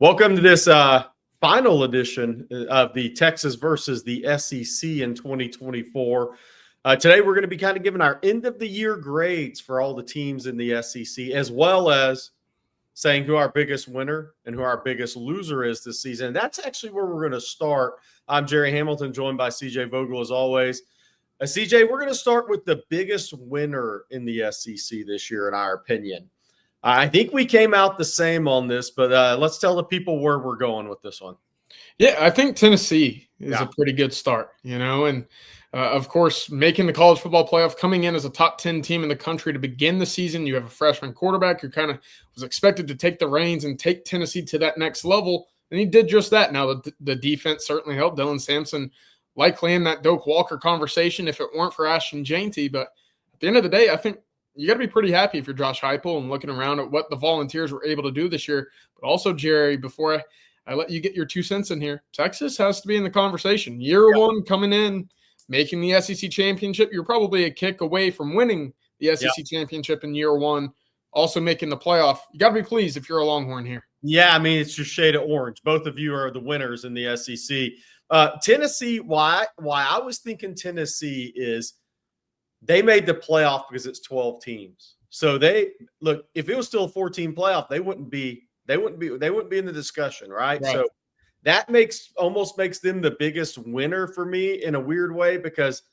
Welcome to this final edition of the Texas versus the SEC in 2024. Today, we're going to be kind of giving our end-of-the-year grades for all the teams in the SEC, as well as saying who our biggest winner and who our biggest loser is this season. And that's actually where we're going to start. I'm Gerry Hamilton, joined by CJ Vogel, as always. CJ, we're going to start with the biggest winner in the SEC this year, in our opinion. I think we came out the same on this, but let's tell the people where we're going with this one. Yeah, I think Tennessee is a pretty good start, and of course, making the college football playoff, coming in as a top 10 team in the country to begin the season. You have a freshman quarterback who kind of was expected to take the reins and take Tennessee to that next level, and he did just that. Now, the defense certainly helped. Dylan Sampson likely in that Doak Walker conversation if it weren't for Ashton Jeanty, but at the end of the day, I think you got to be pretty happy if you're Josh Heupel and looking around at what the Volunteers were able to do this year. But also, Gerry, before I let you get your 2 cents in here, Texas has to be in the conversation. Year one coming in, making the SEC championship. You're probably a kick away from winning the SEC championship in year one, also making the playoff. You got to be pleased if you're a Longhorn here. Yeah, I mean, it's your shade of orange. Both of you are the winners in the SEC. Tennessee, why I was thinking Tennessee is they made the playoff because it's 12 teams. So if it was still a 14 playoff, they wouldn't be in the discussion, right? So that almost makes them the biggest winner for me in a weird way, because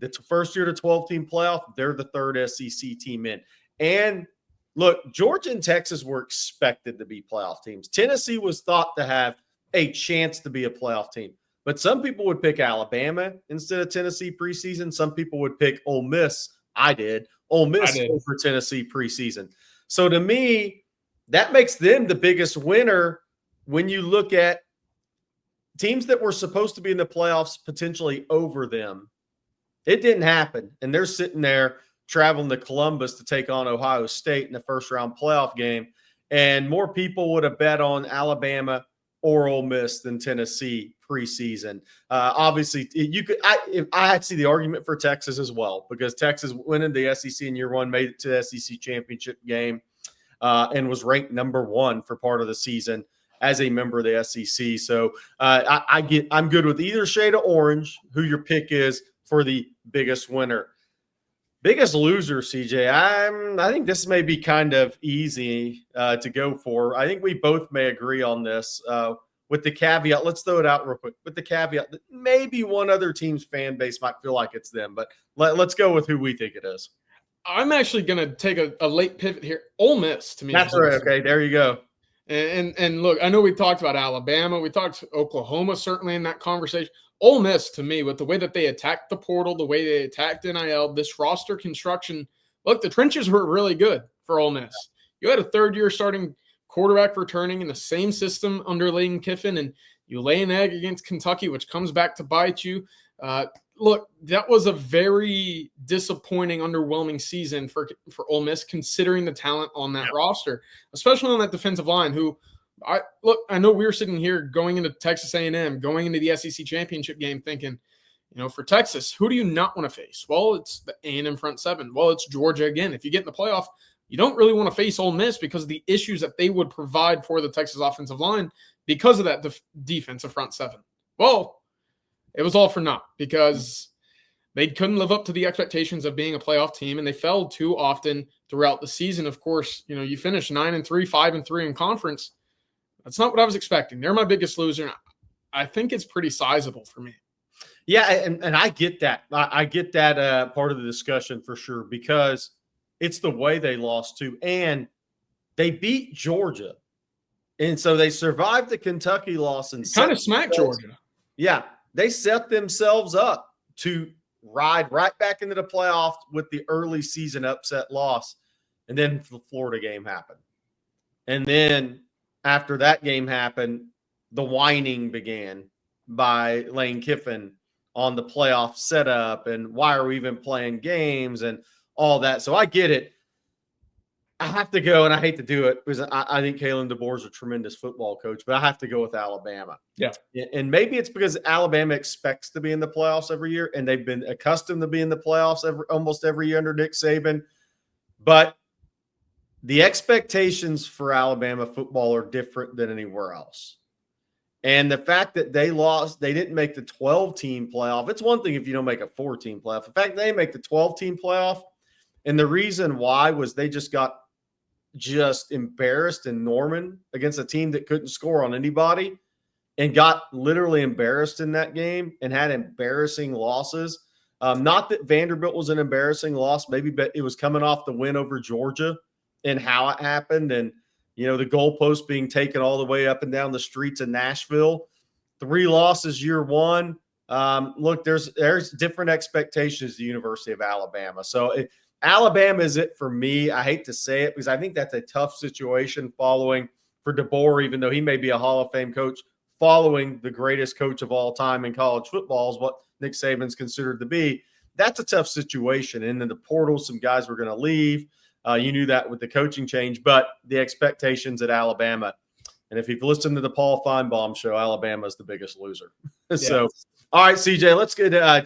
the first year to 12-team playoff, they're the third SEC team in. And look, Georgia and Texas were expected to be playoff teams. Tennessee was thought to have a chance to be a playoff team. But some people would pick Alabama instead of Tennessee preseason. Some people would pick Ole Miss. I did. Ole Miss over Tennessee preseason. So to me, that makes them the biggest winner when you look at teams that were supposed to be in the playoffs potentially over them. It didn't happen. And they're sitting there traveling to Columbus to take on Ohio State in the first-round playoff game. And more people would have bet on Alabama or Ole Miss than Tennessee preseason. Obviously, I see the argument for Texas as well, because Texas went into the SEC in year one, made it to the SEC championship game, and was ranked number 1 for part of the season as a member of the SEC. So I'm good with either shade of orange, who your pick is for the biggest winner. Biggest loser, CJ. I think this may be kind of easy to go for. I think we both may agree on this with the caveat. Let's throw it out real quick. With the caveat that maybe one other team's fan base might feel like it's them, but let's go with who we think it is. I'm actually going to take a late pivot here. Ole Miss, to me. That's right. Okay, there you go. And look, I know we talked about Alabama. We talked Oklahoma certainly in that conversation. Ole Miss, to me, with the way that they attacked the portal, the way they attacked NIL, this roster construction, look, the trenches were really good for Ole Miss. You had a third-year starting quarterback returning in the same system under Lane Kiffin, and you lay an egg against Kentucky, which comes back to bite you. Look, that was a very disappointing, underwhelming season for Ole Miss, considering the talent on that roster, especially on that defensive line, who – I know we were sitting here going into Texas A&M, going into the SEC championship game thinking, for Texas, who do you not want to face? Well, it's the A&M front seven. Well, it's Georgia again. If you get in the playoff, you don't really want to face Ole Miss because of the issues that they would provide for the Texas offensive line because of that defensive front seven. Well, it was all for naught because they couldn't live up to the expectations of being a playoff team, and they fell too often throughout the season. Of course, you finish 9-3, 5-3 in conference. That's not what I was expecting. They're my biggest loser. I think it's pretty sizable for me. Yeah, and I get that. I get that part of the discussion for sure, because it's the way they lost to. And they beat Georgia. And so they survived the Kentucky loss. And kind of smacked Georgia. Yeah, they set themselves up to ride right back into the playoffs with the early season upset loss. And then the Florida game happened. And then after that game happened, the whining began by Lane Kiffin on the playoff setup and why are we even playing games and all that. So I get it. I have to go, and I hate to do it because I think Kalen DeBoer is a tremendous football coach, but I have to go with Alabama. Yeah. And maybe it's because Alabama expects to be in the playoffs every year, and they've been accustomed to be in the playoffs almost every year under Nick Saban. But the expectations for Alabama football are different than anywhere else. And the fact that they lost, they didn't make the 12-team playoff. It's one thing if you don't make a 4-team playoff. The fact they make the 12-team playoff, and the reason why was they got embarrassed in Norman against a team that couldn't score on anybody and got literally embarrassed in that game and had embarrassing losses. Not that Vanderbilt was an embarrassing loss, maybe, but it was coming off the win over Georgia and how it happened. And, the goalpost being taken all the way up and down the streets of Nashville. 3 losses year one. Look, there's different expectations at the University of Alabama. So Alabama is it for me. I hate to say it because I think that's a tough situation following for DeBoer, even though he may be a Hall of Fame coach, following the greatest coach of all time in college football is what Nick Saban's considered to be. That's a tough situation. And in the portal, some guys were going to leave. You knew that with the coaching change, but the expectations at Alabama. And if you've listened to the Paul Feinbaum show, Alabama is the biggest loser. Yes. So, all right, CJ, let's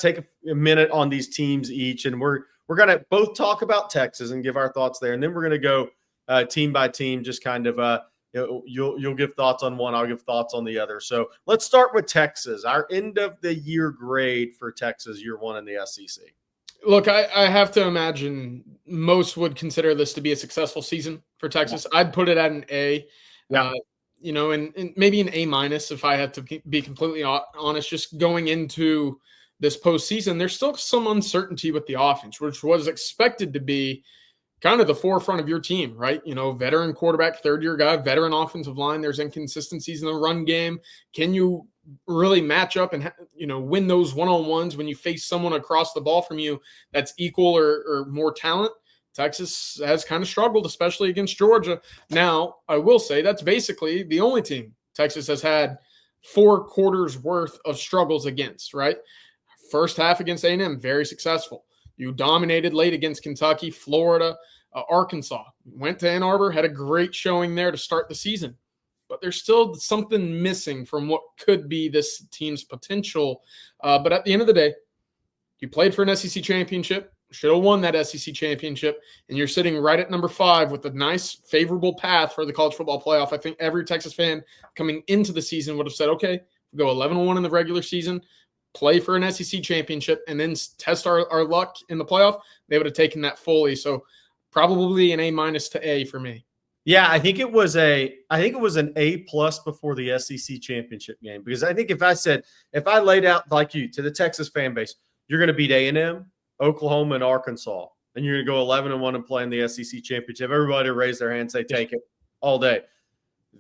take a minute on these teams each. And we're going to both talk about Texas and give our thoughts there. And then we're going to go team by team, just kind of you'll give thoughts on one, I'll give thoughts on the other. So let's start with Texas, our end of the year grade for Texas year one in the SEC. Look, I have to imagine most would consider this to be a successful season for Texas. I'd put it at an A, and maybe an A minus if I have to be completely honest. Just going into this postseason, there's still some uncertainty with the offense, which was expected to be kind of the forefront of your team, right? Veteran quarterback, third-year guy, veteran offensive line. There's inconsistencies in the run game. Can you really match up and win those one-on-ones when you face someone across the ball from you that's equal or more talent? Texas has kind of struggled, especially against Georgia. Now, I will say that's basically the only team Texas has had 4 quarters worth of struggles against, right? First half against A&M, very successful. You dominated late against Kentucky, Florida, Arkansas. Went to Ann Arbor, had a great showing there to start the season. But there's still something missing from what could be this team's potential. But at the end of the day, you played for an SEC championship, should have won that SEC championship, and you're sitting right at number 5 with a nice, favorable path for the college football playoff. I think every Texas fan coming into the season would have said, okay, we'll go 11-1 in the regular season, play for an SEC championship, and then test our luck in the playoff. They would have taken that fully. So probably an A minus to A for me. Yeah, I think it was an A plus before the SEC championship game, because I think if I laid out like you to the Texas fan base, you're going to beat A&M, Oklahoma, and Arkansas, and you're going to go 11-1 and play in the SEC championship. Everybody raise their hands, they take it all day.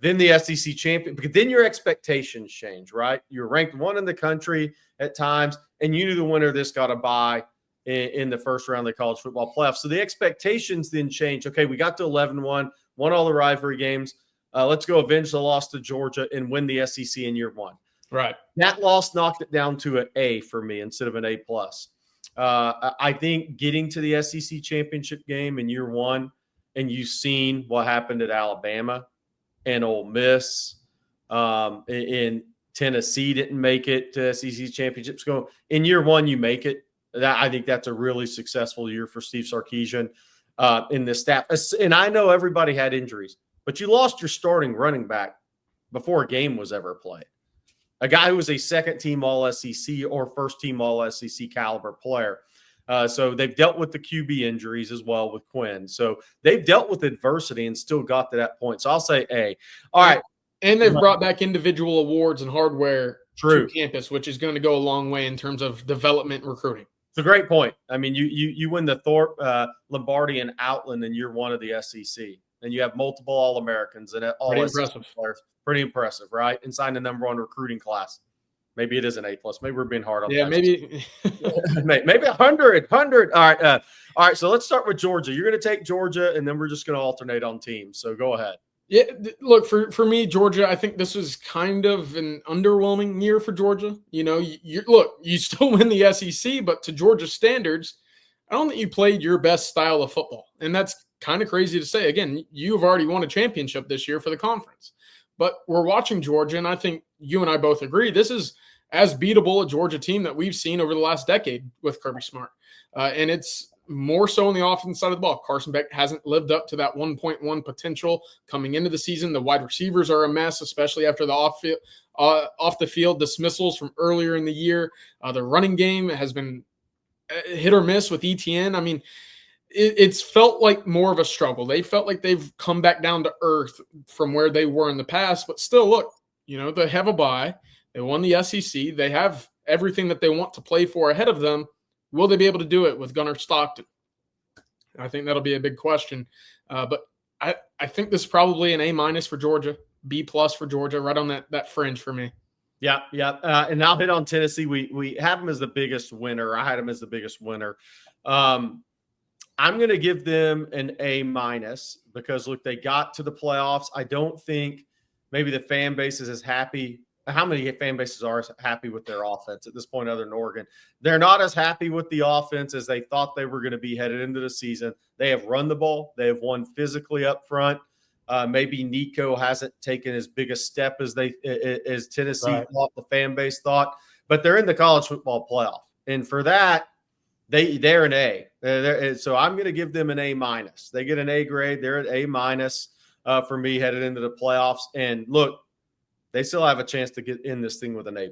Then the SEC champion, because then your expectations change, right? You're ranked 1 in the country at times, and you knew the winner of this got a bye in the first round of the college football playoff. So the expectations then change. Okay, we got to 11-1. Won all the rivalry games. Let's go avenge the loss to Georgia and win the SEC in year 1. Right. That loss knocked it down to an A for me instead of an A plus. I think getting to the SEC championship game in year 1, and you've seen what happened at Alabama and Ole Miss, in Tennessee didn't make it to SEC championships. Go in year 1, you make it. I think that's a really successful year for Steve Sarkisian. In the staff. And I know everybody had injuries, but you lost your starting running back before a game was ever played. A guy who was a second-team All-SEC or first-team All-SEC caliber player. So they've dealt with the QB injuries as well with Quinn. So they've dealt with adversity and still got to that point. So I'll say A. All right. And they've brought back individual awards and hardware to campus, which is going to go a long way in terms of development recruiting. It's a great point. I mean, you win the Thorpe, Lombardi, and Outland in year 1 of the SEC, and you have multiple All-Americans and all SEC players. Pretty impressive, right? And signed the number 1 recruiting class. Maybe it is an A plus. Maybe we're being hard on. Yeah, Texas. maybe 100. All right. So let's start with Georgia. You're going to take Georgia, and then we're just going to alternate on teams. So go ahead. Yeah, look, for me, Georgia, I think this was kind of an underwhelming year for Georgia. You still win the SEC, but to Georgia standards, I don't think you played your best style of football. And that's kind of crazy to say. Again, you've already won a championship this year for the conference. But we're watching Georgia, and I think you and I both agree this is as beatable a Georgia team that we've seen over the last decade with Kirby Smart. And it's more so on the offense side of the ball. Carson Beck hasn't lived up to that 1.1 potential coming into the season. The wide receivers are a mess, especially after the off the field dismissals from earlier in the year. The running game has been hit or miss with ETN. I mean, it's felt like more of a struggle. They felt like they've come back down to earth from where they were in the past. But still, look, they have a bye. They won the SEC. They have everything that they want to play for ahead of them. Will they be able to do it with Gunnar Stockton? I think that'll be a big question. But I think this is probably an A- for Georgia, B+ for Georgia, right on that fringe for me. Yeah. And I'll hit on Tennessee. We have them as the biggest winner. I had them as the biggest winner. I'm going to give them an A- because, look, they got to the playoffs. I don't think maybe the fan base is as happy. How many fan bases are happy with their offense at this point other than Oregon? They're not as happy with the offense as they thought they were going to be headed into the season. They have run the ball. They have won physically up front. Maybe Nico hasn't taken as big a step as Tennessee thought, the fan base thought. But they're in the college football playoff. And for that, they're an A. So I'm going to give them an A-. They get an A grade. They're at A- for me headed into the playoffs. And look, they still have a chance to get in this thing with an A+.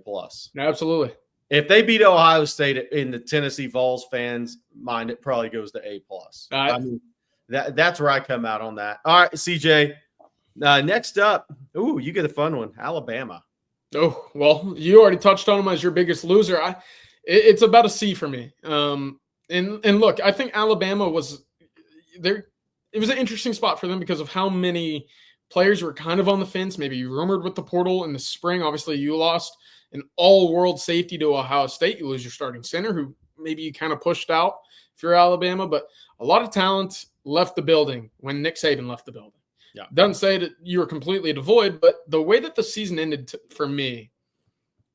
Absolutely. If they beat Ohio State in the Tennessee Vols fans' mind, it probably goes to A+. I mean, that's where I come out on that. All right, CJ. Next up, you get a fun one. Alabama. Oh, well, you already touched on them as your biggest loser. It's about a C for me. And look, I think Alabama was there. It was an interesting spot for them because of how many players were kind of on the fence, maybe rumored with the portal in the spring. Obviously, you lost an all-world safety to Ohio State. You lose your starting center, who maybe you kind of pushed out if you're Alabama. But a lot of talent left the building when Nick Saban left the building. Yeah. Doesn't say that you were completely devoid, but the way that the season ended for me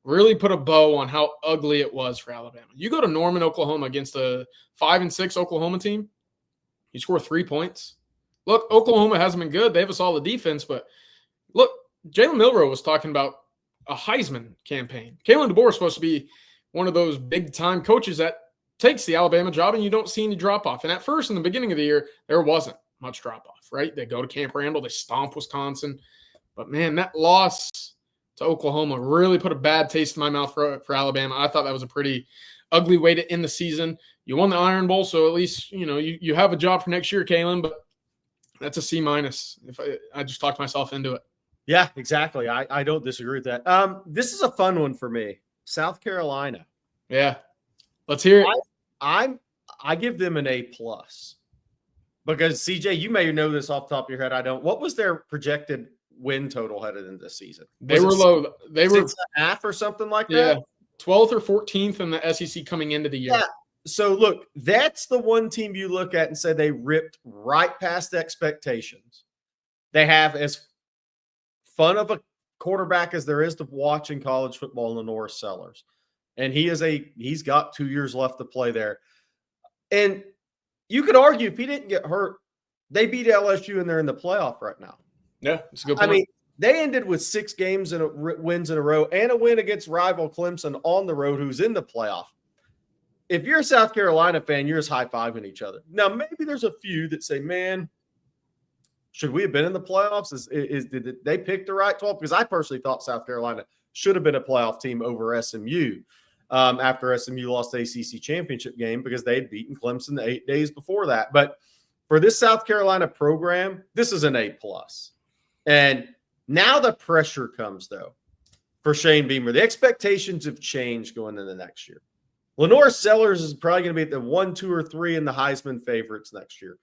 really put a bow on how ugly it was for Alabama. You go to Norman, Oklahoma against a 5-6 Oklahoma team, you score 3 points. Look, Oklahoma hasn't been good. They have a solid defense, but look, Jalen Milroe was talking about a Heisman campaign. Kalen DeBoer is supposed to be one of those big-time coaches that takes the Alabama job, and you don't see any drop-off. And at first, in the beginning of the year, there wasn't much drop-off, right? They go to Camp Randall, they stomp Wisconsin. But, man, that loss to Oklahoma really put a bad taste in my mouth for Alabama. I thought that was a pretty ugly way to end the season. You won the Iron Bowl, so at least, you have a job for next year, Kalen, but that's a C-. If I just talked myself into it. Yeah, exactly. I don't disagree with that. This is a fun one for me. South Carolina. Yeah. Let's hear it. I give them an A+ because CJ, you may know this off the top of your head. I don't. What was their projected win total headed into the season? They were low. They were 6.5 or something like that. Yeah, 12th or 14th in the SEC coming into the year. Yeah. So look, that's the one team you look at and say they ripped right past expectations. They have as fun of a quarterback as there is to watch in college football, Lenore Sellers. And he's got 2 years left to play there. And you could argue if he didn't get hurt, they beat LSU and they're in the playoff right now. Yeah, it's a good point. I mean, they ended with 6 games and wins in a row and a win against rival Clemson on the road, who's in the playoff. If you're a South Carolina fan, you're just high-fiving each other. Now, maybe there's a few that say, man, should we have been in the playoffs? Did they pick the right 12? Because I personally thought South Carolina should have been a playoff team over SMU after SMU lost the ACC championship game because they had beaten Clemson the 8 days before that. But for this South Carolina program, this is an A+. And now the pressure comes, though, for Shane Beamer. The expectations have changed going into the next year. Lenore Sellers is probably going to be at the 1, 2, or 3 in the Heisman favorites next year.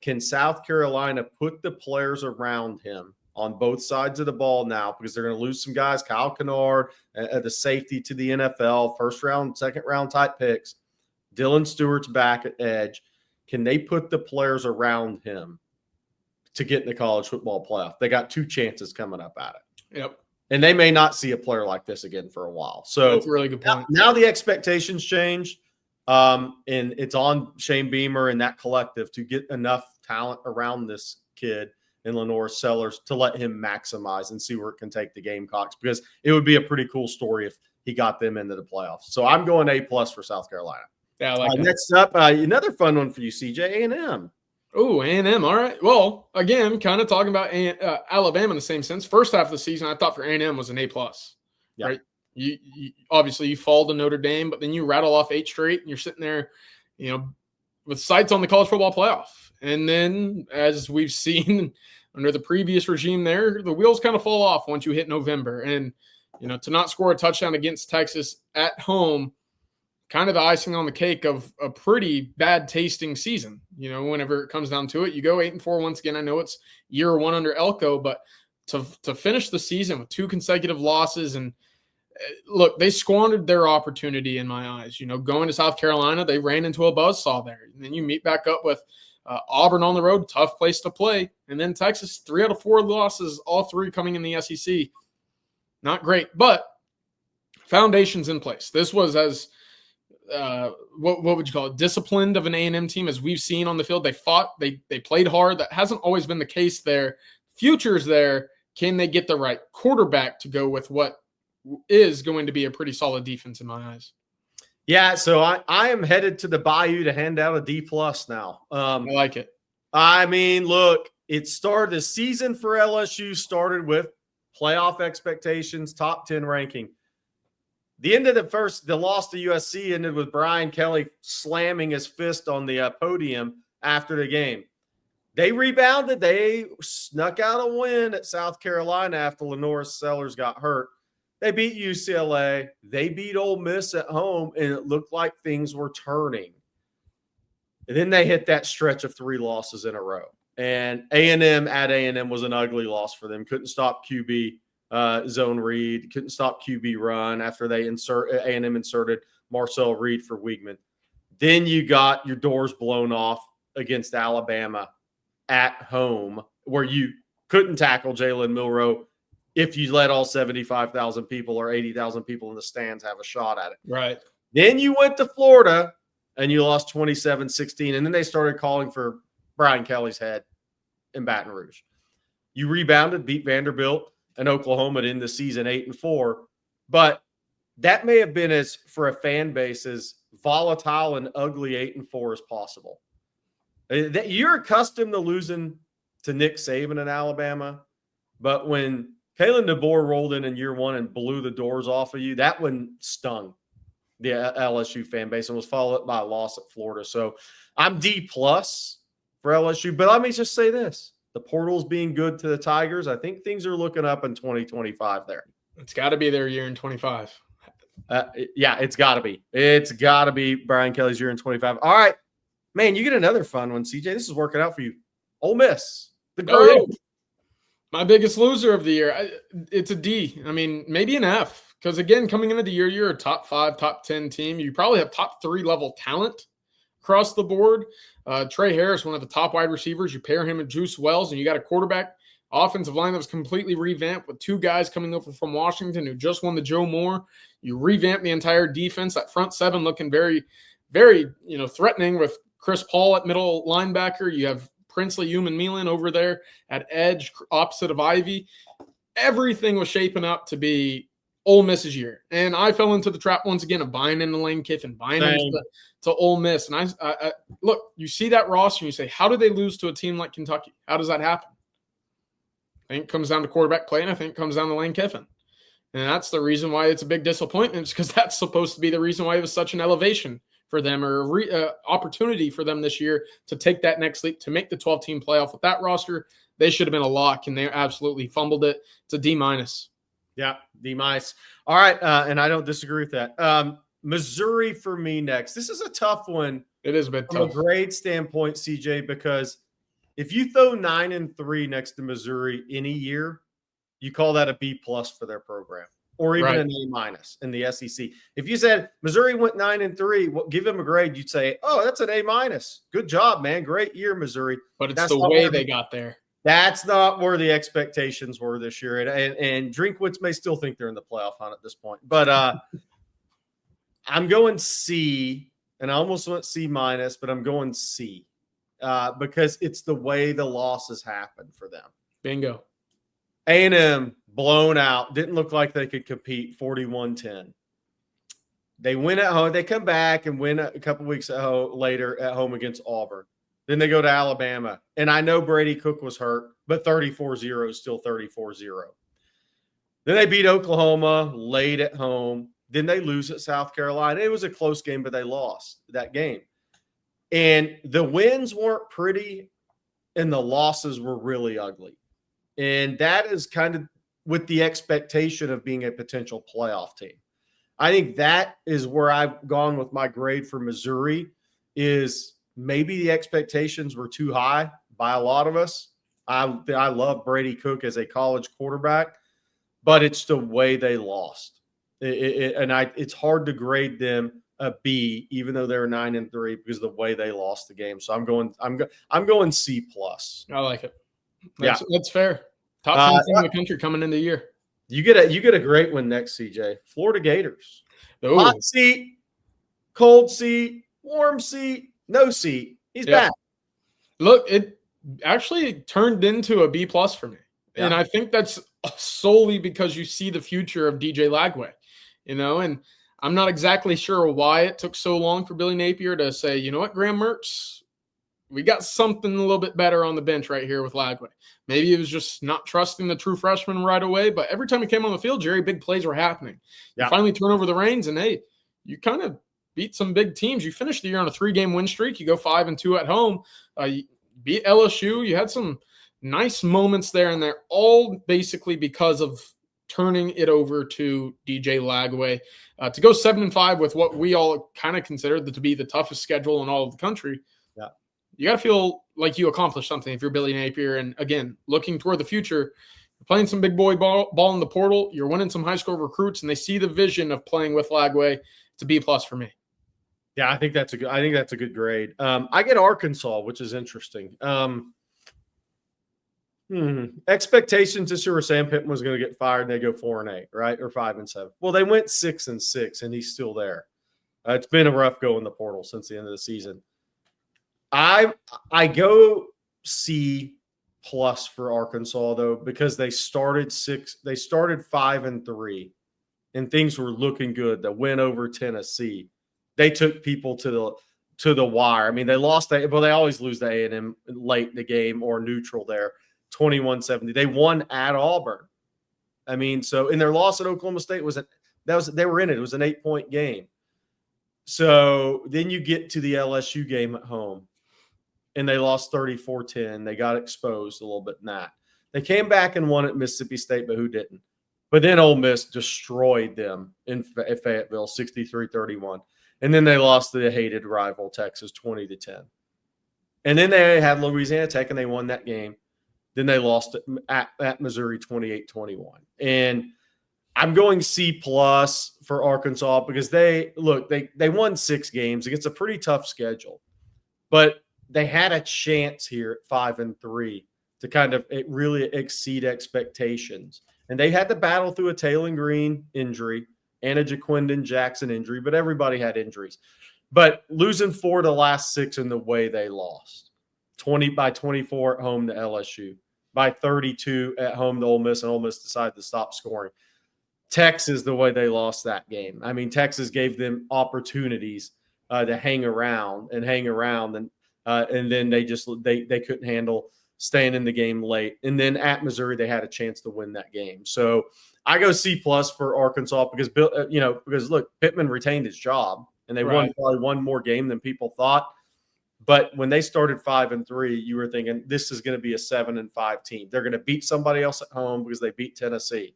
Can South Carolina put the players around him on both sides of the ball now, because they're going to lose some guys, Kyle Kennard, the safety to the NFL, first round, second round type picks. Dylan Stewart's back at edge. Can they put the players around him to get in the college football playoff? They got 2 chances coming up at it. Yep. And they may not see a player like this again for a while. So that's a really good point. Now the expectations change. And it's on Shane Beamer and that collective to get enough talent around this kid in Lenore Sellers to let him maximize and see where it can take the Gamecocks, because it would be a pretty cool story if he got them into the playoffs. So I'm going A+ for South Carolina. Yeah, I like that. Next up, another fun one for you, CJ, A&M. Oh, A&M. All right. Well, again, kind of talking about Alabama in the same sense. First half of the season, I thought for A&M was an A+. Yeah. Right? You obviously you fall to Notre Dame, but then you rattle off 8 straight, and you're sitting there, with sights on the college football playoff. And then, as we've seen under the previous regime there, the wheels kind of fall off once you hit November. And, to not score a touchdown against Texas at home, kind of the icing on the cake of a pretty bad tasting season. Whenever it comes down to it, you go 8-4 once again. I know it's year 1 under Elko, but to finish the season with 2 consecutive losses, and look, they squandered their opportunity in my eyes. Going to South Carolina, they ran into a buzzsaw there. And then you meet back up with Auburn on the road, tough place to play. And then Texas, 3 out of 4 losses, all 3 coming in the SEC. Not great, but foundation's in place. This was as what would you call it? Disciplined of an A&M team as we've seen on the field. They fought, they played hard. That hasn't always been the case there. Future's there. Can they get the right quarterback to go with what is going to be a pretty solid defense in my eyes? Yeah, so I am headed to the Bayou to hand out a D+ now. I like it. I mean, look, the season for LSU started with playoff expectations, top 10 ranking. The end of the loss to USC ended with Brian Kelly slamming his fist on the podium after the game. They rebounded. They snuck out a win at South Carolina after Lenoris Sellers got hurt. They beat UCLA. They beat Ole Miss at home, and it looked like things were turning. And then they hit that stretch of 3 losses in a row. And A&M at A&M was an ugly loss for them. Couldn't stop QB zone read. Couldn't stop QB run after A&M inserted Marcel Reed for Weigman. Then you got your doors blown off against Alabama at home, where you couldn't tackle Jalen Milroe if you let all 75,000 people or 80,000 people in the stands have a shot at it. Right. Then you went to Florida and you lost 27-16, and then they started calling for Brian Kelly's head in Baton Rouge. You rebounded, beat Vanderbilt and Oklahoma to end the season 8-4, but that may have been for a fan base as volatile and ugly 8-4 as possible. You're accustomed to losing to Nick Saban in Alabama, but when Kalen DeBoer rolled in year 1 and blew the doors off of you, that one stung the LSU fan base and was followed by a loss at Florida. So I'm D+ for LSU. But let me just say this. The portal's being good to the Tigers. I think things are looking up in 2025 there. It's got to be their year in 25. Yeah, it's got to be. It's got to be Brian Kelly's year in 25. All right. Man, you get another fun one, CJ. This is working out for you. Ole Miss. The Grove. Oh, yeah. My biggest loser of the year. It's a D. I mean, maybe an F. Because, again, coming into the year, you're a top 5, top 10 team. You probably have top 3 level talent across the board. Trey Harris, one of the top wide receivers. You pair him with Juice Wells, and you got a quarterback offensive line that was completely revamped with 2 guys coming over from Washington who just won the Joe Moore. You revamp the entire defense. That front 7 looking very, very, threatening with Chris Paul at middle linebacker. You have Princely Human-Milan over there at edge, opposite of Ivy. Everything was shaping up to be Ole Miss's year. And I fell into the trap once again of buying into Lane Kiffin, buying into to Ole Miss. And I look, you see that roster and you say, how do they lose to a team like Kentucky? How does that happen? I think it comes down to quarterback play, and I think it comes down to Lane Kiffin. And that's the reason why it's a big disappointment, because that's supposed to be the reason why it was such an elevation for them, or opportunity for them this year to take that next leap, to make the 12-team playoff. With that roster, they should have been a lock, and they absolutely fumbled it. It's a D-. Yeah, D-. All right, and I don't disagree with that. Missouri for me next. This is a tough one. It is a bit from tough. a grade standpoint, CJ, because if you throw 9-3 next to Missouri any year, you call that a B+ for their program, or even an A- in the SEC. If you said Missouri went 9-3, give them a grade, you'd say, oh, that's an A-. Good job, man. Great year, Missouri. But it's the way they got there. That's not where the expectations were this year. And Drinkwitz may still think they're in the playoff hunt at this point. But I'm going C, and I almost went C-, but I'm going C because it's the way the losses happened for them. Bingo. A&M blown out. Didn't look like they could compete, 41-10. They win at home. They come back and win a couple weeks later at home against Auburn. Then they go to Alabama. And I know Brady Cook was hurt, but 34-0 is still 34-0. Then they beat Oklahoma late at home. Then they lose at South Carolina. It was a close game, but they lost that game. And the wins weren't pretty, and the losses were really ugly. And that is kind of with the expectation of being a potential playoff team. I think that is where I've gone with my grade for Missouri is maybe the expectations were too high by a lot of us. I love Brady Cook as a college quarterback, but it's the way they lost. It's hard to grade them a B, even though they're 9-3, because of the way they lost the game. So I'm going C+. I like it. That's fair. Top 10 team in the country coming into the year. You get a great one next, CJ. Florida Gators. Ooh. Hot seat, cold seat, warm seat, no seat. He's back. Look, it actually turned into a B+ for me. Yeah. And I think that's solely because you see the future of DJ Lagway, and I'm not exactly sure why it took so long for Billy Napier to say, you know what, Graham Mertz, we got something a little bit better on the bench right here with Lagway. Maybe it was just not trusting the true freshman right away, but every time he came on the field, Gerry, big plays were happening. Yeah. You finally turn over the reins, and hey, you kind of beat some big teams. You finished the year on a 3-game win streak. You go 5-2 at home. You beat LSU. You had some nice moments there, and they're all basically because of turning it over to DJ Lagway. To go 7-5 with what we all kind of considered to be the toughest schedule in all of the country. Yeah. You got to feel like you accomplished something if you're Billy Napier. And again, looking toward the future, you're playing some big boy ball in the portal. You're winning some high school recruits, and they see the vision of playing with Lagway. It's a B+ for me. Yeah, I think that's a good grade. I get Arkansas, which is interesting. Expectations this year were Sam Pittman was going to get fired, and they go 4-8, right, or 5-7. Well, they went 6-6, and he's still there. It's been a rough go in the portal since the end of the season. I go C+ for Arkansas though, because they started 5-3, and things were looking good. The win over Tennessee, they took people to the wire. I mean, they lost they always lose the A&M late in the game or neutral there, 21-70. They won at Auburn. I mean, so in their loss at Oklahoma State they were in it. It was an 8-point game. So then you get to the LSU game at home, and they lost 34-10. They got exposed a little bit in that. They came back and won at Mississippi State, but who didn't? But then Ole Miss destroyed them in Fayetteville, 63-31. And then they lost to the hated rival Texas, 20-10. And then they had Louisiana Tech, and they won that game. Then they lost at Missouri, 28-21. And I'm going C+ for Arkansas because they won 6 games against a pretty tough schedule. But they had a chance here at 5-3 to kind of really exceed expectations. And they had to battle through a Taylor Green injury and a Jaquindon Jackson injury, but everybody had injuries. But losing 4 to the last 6 in the way they lost, 20-24 at home to LSU, by 32 at home to Ole Miss, and Ole Miss decided to stop scoring. Texas, the way they lost that game. I mean, Texas gave them opportunities to hang around, and then they couldn't handle staying in the game late. And then at Missouri, they had a chance to win that game. So I go C+ for Arkansas because look, Pittman retained his job, and they won probably one more game than people thought. But when they started 5-3, you were thinking this is going to be a 7-5 team. They're going to beat somebody else at home because they beat Tennessee.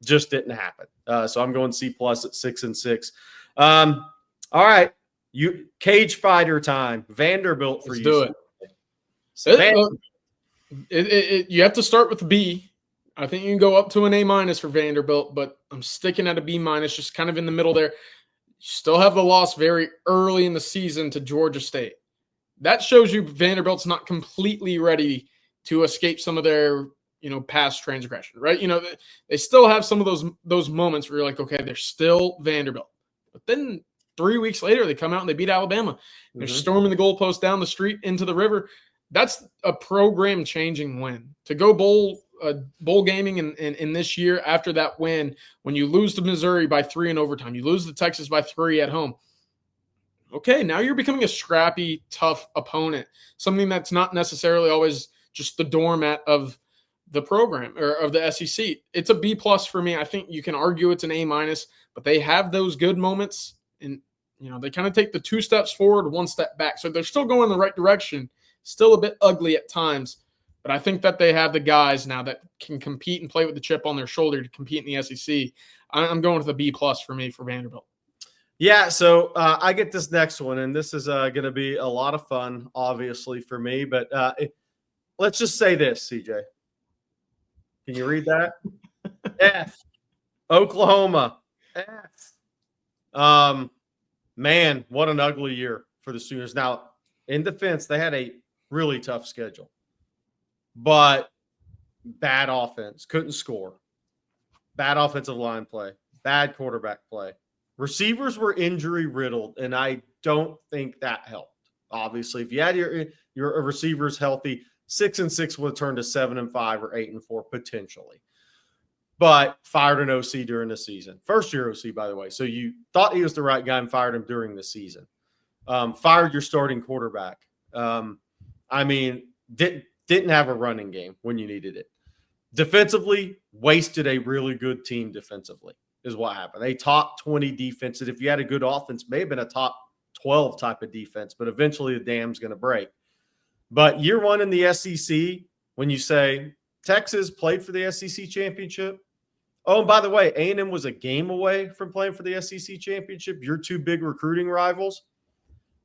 Just didn't happen. So I'm going C+ at 6-6. All right. Cage fighter time. Vanderbilt for Let's you. Do it. You have to start with a B. I think you can go up to an A- for Vanderbilt, but I'm sticking at a B-, just kind of in the middle there. You still have the loss very early in the season to Georgia State. That shows you Vanderbilt's not completely ready to escape some of their past transgression, right? They still have some of those moments where you're like, okay, they're still Vanderbilt. But then 3 weeks later, they come out and they beat Alabama. They're storming the goalpost down the street into the river. That's a program-changing win. To go bowl bowl gaming in this year after that win, when you lose to Missouri by 3 in overtime, you lose to Texas by 3 at home. Okay, now you're becoming a scrappy, tough opponent, something that's not necessarily always just the doormat of the program or of the SEC. It's a B+ for me. I think you can argue it's an A-, but they have those good moments, and they kind of take the 2 steps forward, 1 step back. So they're still going in the right direction, still a bit ugly at times, but I think that they have the guys now that can compete and play with the chip on their shoulder to compete in the SEC. I'm going with a B+ for me for Vanderbilt. Yeah, so I get this next one, and this is going to be a lot of fun, obviously, for me. But let's just say this, CJ. Can you read that? F. Oklahoma. F. Man, what an ugly year for the Sooners. Now, in defense, they had a really tough schedule, but bad offense, couldn't score. Bad offensive line play, bad quarterback play. Receivers were injury riddled, and I don't think that helped. Obviously, if you had your receivers healthy, 6-6 would have turned to 7-5 or 8-4 potentially. But fired an OC during the season. First year OC, by the way. So you thought he was the right guy and fired him during the season. Fired your starting quarterback. Didn't have a running game when you needed it. Defensively, wasted a really good team defensively is what happened. A top 20 defense that if you had a good offense, may have been a top 12 type of defense, but eventually the dam's going to break. But year one in the SEC, when you say Texas played for the SEC championship. Oh, and by the way, A&M was a game away from playing for the SEC championship. Your 2 big recruiting rivals,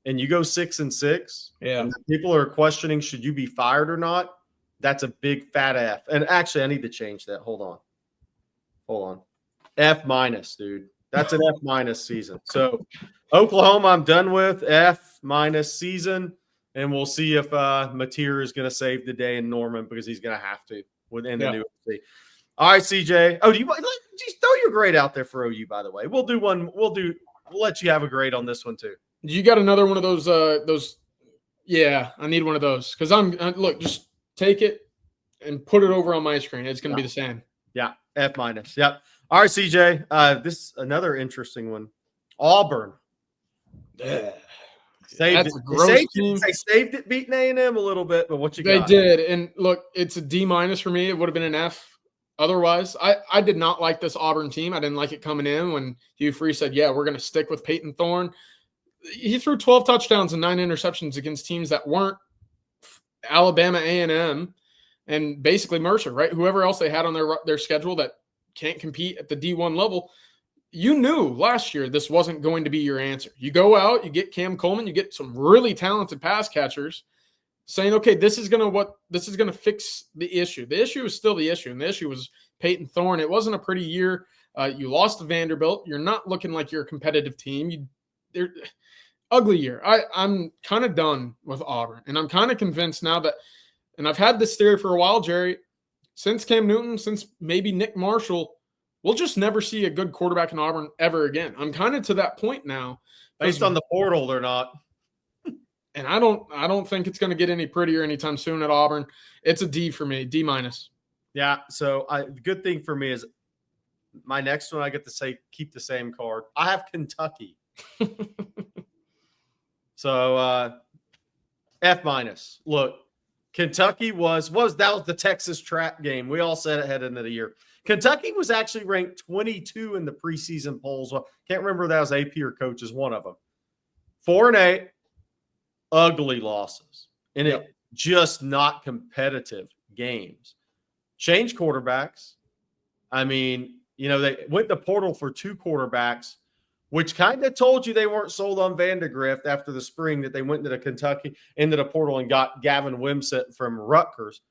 and you go 6-6. Yeah. And people are questioning, should you be fired or not? That's a big fat F. And actually, I need to change that. Hold on. F-, dude. That's an F- season. So Oklahoma, I'm done with. F- season. And we'll see if Mateer is going to save the day in Norman, because he's going to have to within the new OC. All right, CJ. Oh, just throw your grade out there for OU, by the way. We'll do one. We'll let you have a grade on this one too. You got another one of those? Yeah, I need one of those, because look, just take it and put it over on my screen. It's going to be the same. Yeah, F-. Yep. All right, CJ. This is another interesting one. Auburn. Yeah. Saved it. They saved it, beating A&M a little bit, but what you got? They did. And look, it's a D- for me. It would have been an F otherwise. I did not like this Auburn team. I didn't like it coming in when Hugh Freeze said, yeah, we're going to stick with Peyton Thorne. He threw 12 touchdowns and 9 interceptions against teams that weren't Alabama, A&M, and basically Mercer, right? Whoever else they had on their schedule that can't compete at the D1 level. You knew last year this wasn't going to be your answer. You go out, you get Cam Coleman, you get some really talented pass catchers saying, okay, this is going to fix the issue. The issue is still the issue, and the issue was Peyton Thorne. It wasn't a pretty year. You lost to Vanderbilt. You're not looking like you're a competitive team. They're ugly year. I'm kind of done with Auburn, and I'm kind of convinced now that, and I've had this theory for a while, Gerry, since Cam Newton, since maybe Nick Marshall, we'll just never see a good quarterback in Auburn ever again. I'm kind of to that point now. Based on the portal or not. And I don't think it's going to get any prettier anytime soon at Auburn. It's a D for me, D-. Yeah, so the good thing for me is my next one I get to say keep the same card. I have Kentucky. So F-. Look, Kentucky was the Texas trap game. We all said it heading into the year. Kentucky was actually ranked 22 in the preseason polls. Well, can't remember if that was AP or coaches, one of them. 4-8, ugly losses. And it just not competitive games. Change quarterbacks. They went to portal for 2 quarterbacks, which kind of told you they weren't sold on Vandegrift after the spring, that they went into the portal and got Gavin Wimsatt from Rutgers.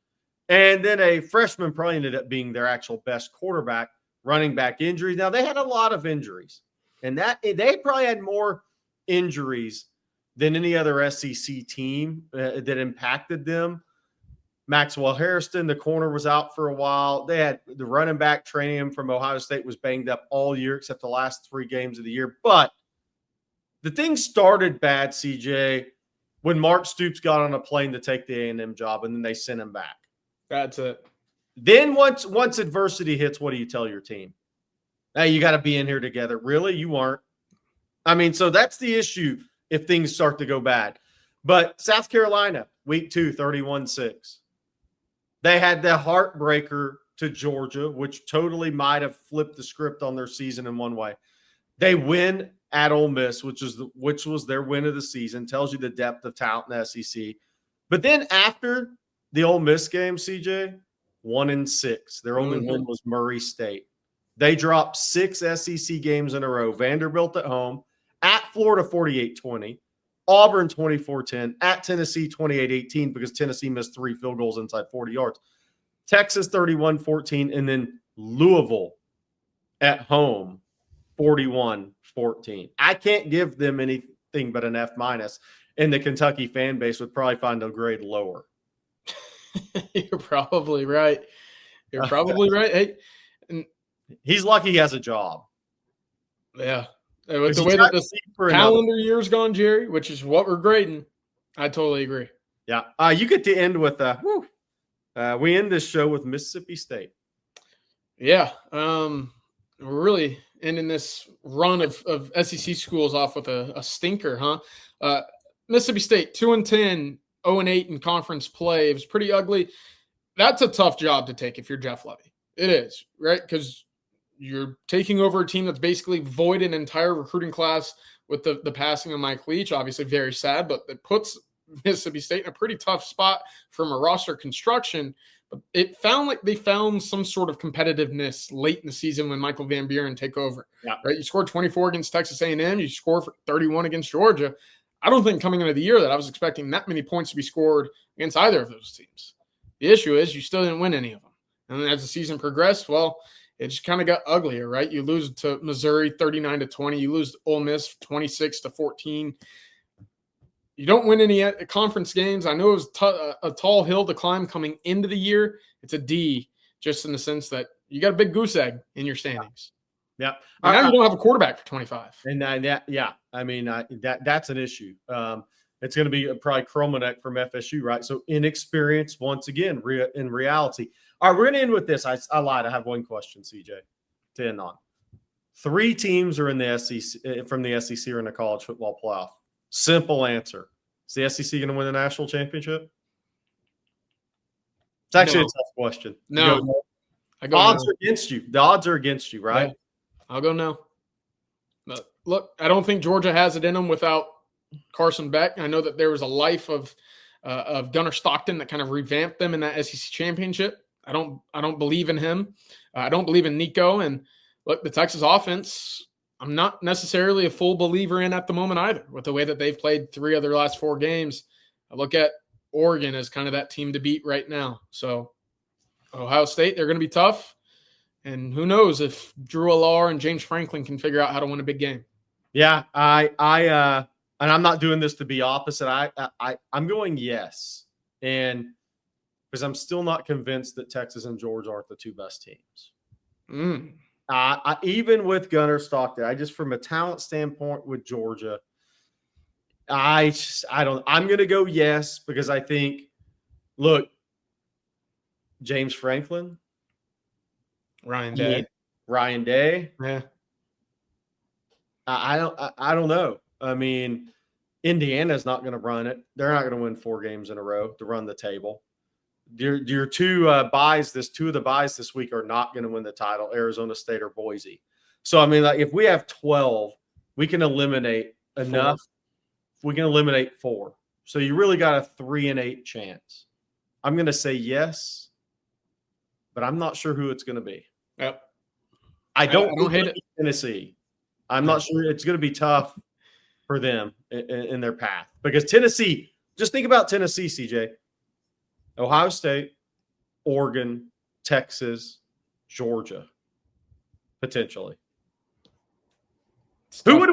And then a freshman probably ended up being their actual best quarterback, running back injuries. Now, they had a lot of injuries, and that they probably had more injuries than any other SEC team that impacted them. Maxwell Harrison, the corner, was out for a while. They had the running back training him from Ohio State was banged up all year except the last 3 games of the year. But the thing started bad, CJ, when Mark Stoops got on a plane to take the A&M job, and then they sent him back. That's it. Then once adversity hits, what do you tell your team? Hey, you got to be in here together. Really? You aren't. I mean, so that's the issue if things start to go bad. But South Carolina, week 2, 31-6. They had the heartbreaker to Georgia, which totally might have flipped the script on their season in one way. They win at Ole Miss, which was their win of the season. Tells you the depth of talent in the SEC. But then after the Ole Miss game, CJ, 1-6. Their only win was Murray State. They dropped 6 SEC games in a row. Vanderbilt at home, at Florida 48-20, Auburn 24-10, at Tennessee 28-18 because Tennessee missed 3 field goals inside 40 yards. Texas 31-14, and then Louisville at home 41-14. I can't give them anything but an F-, and the Kentucky fan base would probably find a grade lower. You're probably right. You're probably right. Hey, he's lucky he has a job. Yeah. With the way that the calendar year's gone, Gerry, which is what we're grading, I totally agree. Yeah. You get to end with we end this show with Mississippi State. Yeah. We're really ending this run of SEC schools off with a stinker, huh? Mississippi State, 2-10, 0-8 in conference play. It was pretty ugly. That's a tough job to take if you're Jeff Levy. It is, right? Because you're taking over a team that's basically void an entire recruiting class with the passing of Mike Leach. Obviously very sad, but it puts Mississippi State in a pretty tough spot from a roster construction. But it found like they found some sort of competitiveness late in the season when Michael Van Buren take over. Yeah. Right? You scored 24 against Texas A&M. You score for 31 against Georgia. I don't think coming into the year that I was expecting that many points to be scored against either of those teams. The issue is you still didn't win any of them. And then as the season progressed, well, it just kind of got uglier, right? You lose to Missouri 39-20. You lose to Ole Miss 26-14. You don't win any conference games. I know it was a tall hill to climb coming into the year. It's a D, just in the sense that you got a big goose egg in your standings. Yeah. And now you don't have a quarterback for 25. And I mean, that's an issue. It's going to be probably Kromanek from FSU, right? So inexperience once again in reality. All right, we're going to end with this. I lied. I have one question, CJ, to end on. 3 teams are in the SEC from the SEC or in the college football playoff. Simple answer. Is the SEC going to win the national championship? It's actually a tough question. No. Odds are against you. The odds are against you, right? Yeah. I'll go no. But look, I don't think Georgia has it in them without Carson Beck. I know that there was a life of Gunnar Stockton that kind of revamped them in that SEC championship. I don't believe in him. I don't believe in Nico. And look, the Texas offense, I'm not necessarily a full believer in at the moment either, with the way that they've played 3 of their last 4 games. I look at Oregon as kind of that team to beat right now. So Ohio State, they're going to be tough. And who knows if Drew Allar and James Franklin can figure out how to win a big game. Yeah, and I'm not doing this to be opposite. I'm going yes. And because I'm still not convinced that Texas and Georgia aren't the 2 best teams. Even with Gunnar Stockton, I just from a talent standpoint with Georgia, I'm going to go yes because I think, look, James Franklin, Ryan Day. Yeah. I don't know. I mean, Indiana's not going to run it. They're not going to win 4 games in a row to run the table. Your 2 of the buys this week are not going to win the title, Arizona State or Boise. So, I mean, like if we have 12, we can eliminate enough. We can eliminate 4. So you really got a 3-8 chance. I'm going to say yes, but I'm not sure who it's going to be. Yep. I don't hate it. Tennessee. I'm not sure it's going to be tough for them in their path because Tennessee, just think about Tennessee, CJ. Ohio State, Oregon, Texas, Georgia, potentially. Who would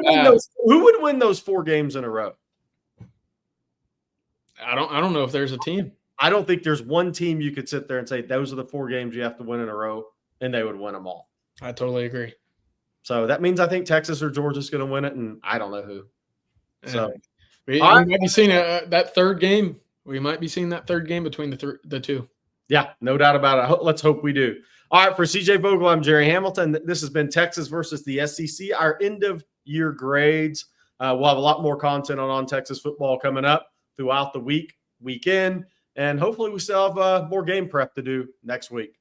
win those 4 games in a row? I don't know if there's a team. I don't think there's one team you could sit there and say those are the 4 games you have to win in a row, and they would win them all. I totally agree. So that means I think Texas or Georgia's going to win it, and I don't know who. So we might be seeing that third game. We might be seeing that third game between the 2. Yeah, no doubt about it. Let's hope we do. All right, for CJ Vogel, I'm Gerry Hamilton. This has been Texas versus the SEC, our end-of-year grades. We'll have a lot more content on Texas football coming up throughout the weekend, and hopefully we still have more game prep to do next week.